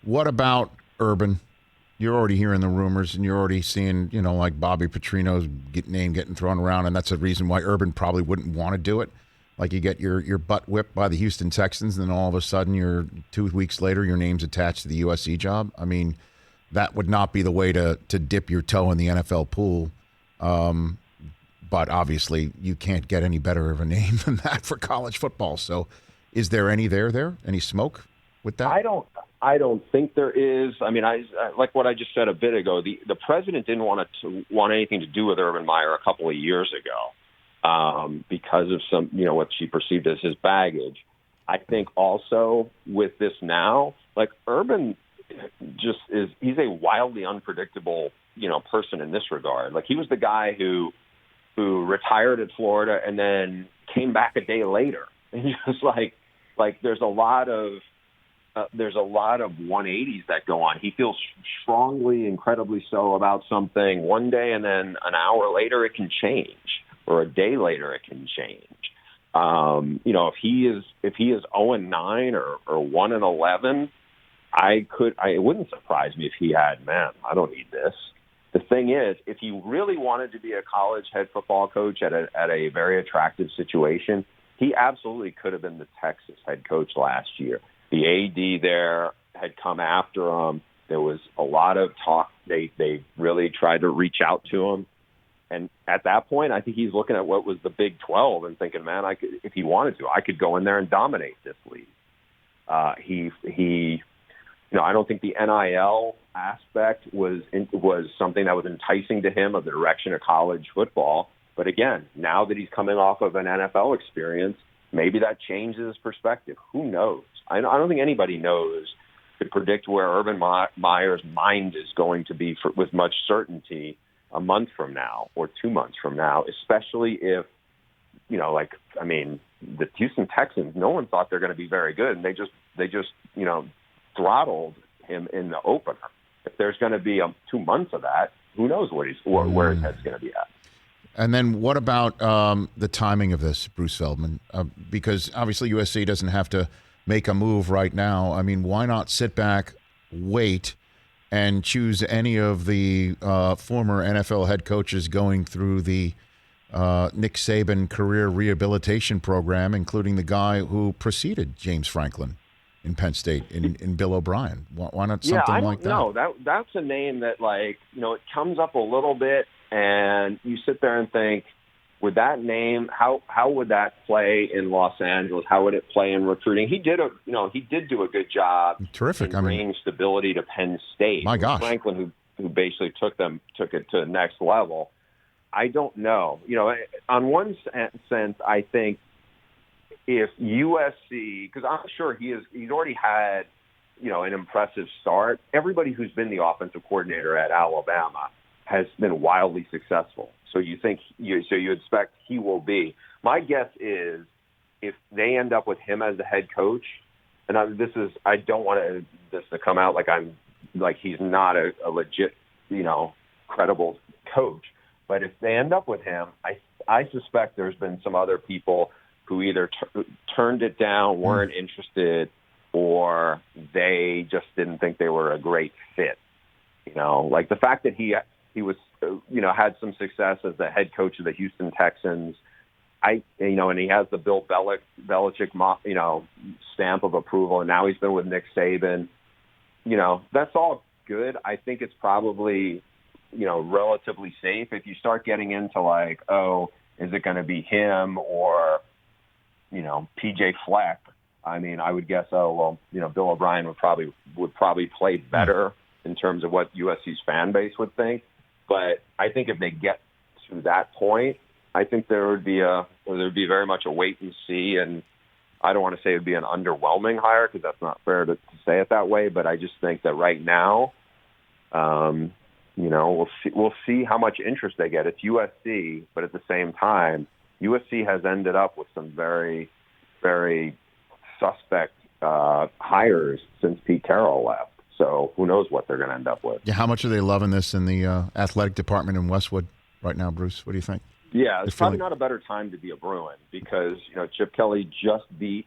What about Urban? You're already hearing the rumors, and you're already seeing, like Bobby Petrino's name getting thrown around, and that's a reason why Urban probably wouldn't want to do it. Like you get your butt whipped by the Houston Texans, and then all of a sudden, 2 weeks later, your name's attached to the USC job. I mean, that would not be the way to dip your toe in the NFL pool. But obviously, you can't get any better of a name than that for college football. So, is there any there? Any smoke with that? I don't think there is. I mean, I like what I just said a bit ago. The president didn't want anything to do with Urban Meyer a couple of years ago because of some, what she perceived as his baggage. I think also with this now, like Urban he's a wildly unpredictable, person in this regard. Like he was the guy who retired at Florida and then came back a day later. And just like there's a lot of 180s that go on. He feels strongly, incredibly so about something one day, and then an hour later it can change, or a day later it can change. If he is 0-9 or 1-11, it wouldn't surprise me if he had, man, I don't need this. The thing is, if he really wanted to be a college head football coach at a very attractive situation, he absolutely could have been the Texas head coach last year. The AD there had come after him. There was a lot of talk. They really tried to reach out to him. And at that point, I think he's looking at what was the Big 12 and thinking, man, if he wanted to, I could go in there and dominate this league. I don't think the NIL aspect was something that was enticing to him of the direction of college football. But again, now that he's coming off of an NFL experience, maybe that changes his perspective. Who knows? I don't think anybody knows to predict where Urban Meyer's mind is going to be with much certainty a month from now or 2 months from now, especially if, the Houston Texans, no one thought they're going to be very good, and they just throttled him in the opener. If there's going to be 2 months of that, who knows where his head's going to be at. And then what about the timing of this, Bruce Feldman? Because obviously USC doesn't have to make a move right now. I mean, why not sit back, wait, and choose any of the former NFL head coaches going through the Nick Saban career rehabilitation program, including the guy who preceded James Franklin in Penn State, in Bill O'Brien? Why not something like that? No, that's a name that, it comes up a little bit, and you sit there and think, with that name, how would that play in Los Angeles? How would it play in recruiting? He did do a good job. Terrific. In bringing stability to Penn State. My gosh. Franklin, who basically took it to the next level. I don't know. On one sense, I think if USC, because I'm sure he's already had, an impressive start. Everybody who's been the offensive coordinator at Alabama has been wildly successful. So you expect he will be. My guess is if they end up with him as the head coach, and I don't want this to come out like he's not a legit, credible coach. But if they end up with him, I suspect there's been some other people who either turned it down, weren't interested, or they just didn't think they were a great fit. Like the fact that he was, had some success as the head coach of the Houston Texans. And he has the Bill Belichick, stamp of approval, and now he's been with Nick Saban. That's all good. I think it's probably, relatively safe. If you start getting into is it going to be him or, PJ Fleck? I mean, I would guess, Bill O'Brien would probably play better in terms of what USC's fan base would think. But I think if they get to that point, I think there would be very much a wait and see. And I don't want to say it would be an underwhelming hire because that's not fair to say it that way. But I just think that right now, we'll see how much interest they get. It's USC, but at the same time, USC has ended up with some very, very suspect hires since Pete Carroll left. So who knows what they're going to end up with. Yeah, how much are they loving this in the athletic department in Westwood right now, Bruce? What do you think? Yeah, it's probably not a better time to be a Bruin because, Chip Kelly just beat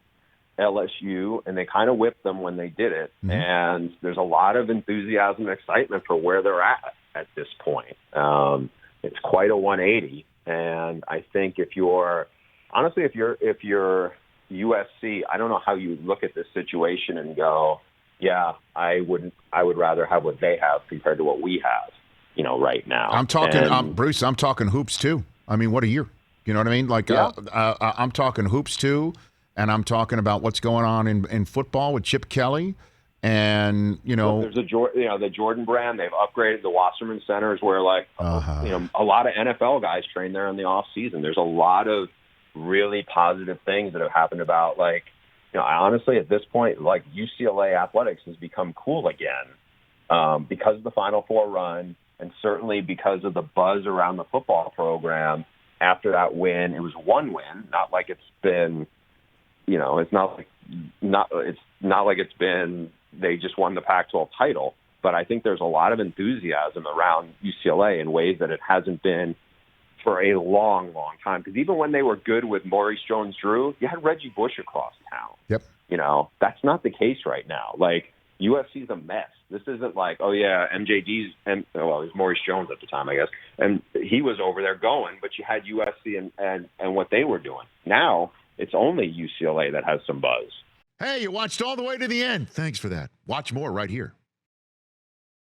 LSU, and they kind of whipped them when they did it. Mm-hmm. And there's a lot of enthusiasm and excitement for where they're at this point. It's quite a 180. And I think if you're USC, I don't know how you look at this situation and go, yeah, I would rather have what they have compared to what we have, right now. I'm talking, Bruce, I'm talking hoops too. I mean, what a year. You know what I mean? Like, yeah. I'm talking hoops too, and I'm talking about what's going on in football with Chip Kelly. And, there's the Jordan brand. They've upgraded the Wasserman Centers where, like, a lot of NFL guys train there in the off season. There's a lot of really positive things that have happened about, like, honestly, at this point, like, UCLA athletics has become cool again because of the Final Four run, and certainly because of the buzz around the football program after that win. It was one win, not like it's been, it's not like it's been. They just won the Pac-12 title, but I think there's a lot of enthusiasm around UCLA in ways that it hasn't been for a long, long time. Because even when they were good with Maurice Jones-Drew, you had Reggie Bush across town. Yep. That's not the case right now. Like, USC's a mess. This isn't like, oh yeah, MJD's, it was Maurice Jones at the time, I guess, and he was over there going, but you had USC and what they were doing. Now it's only UCLA that has some buzz. Hey, you watched all the way to the end. Thanks for that. Watch more right here.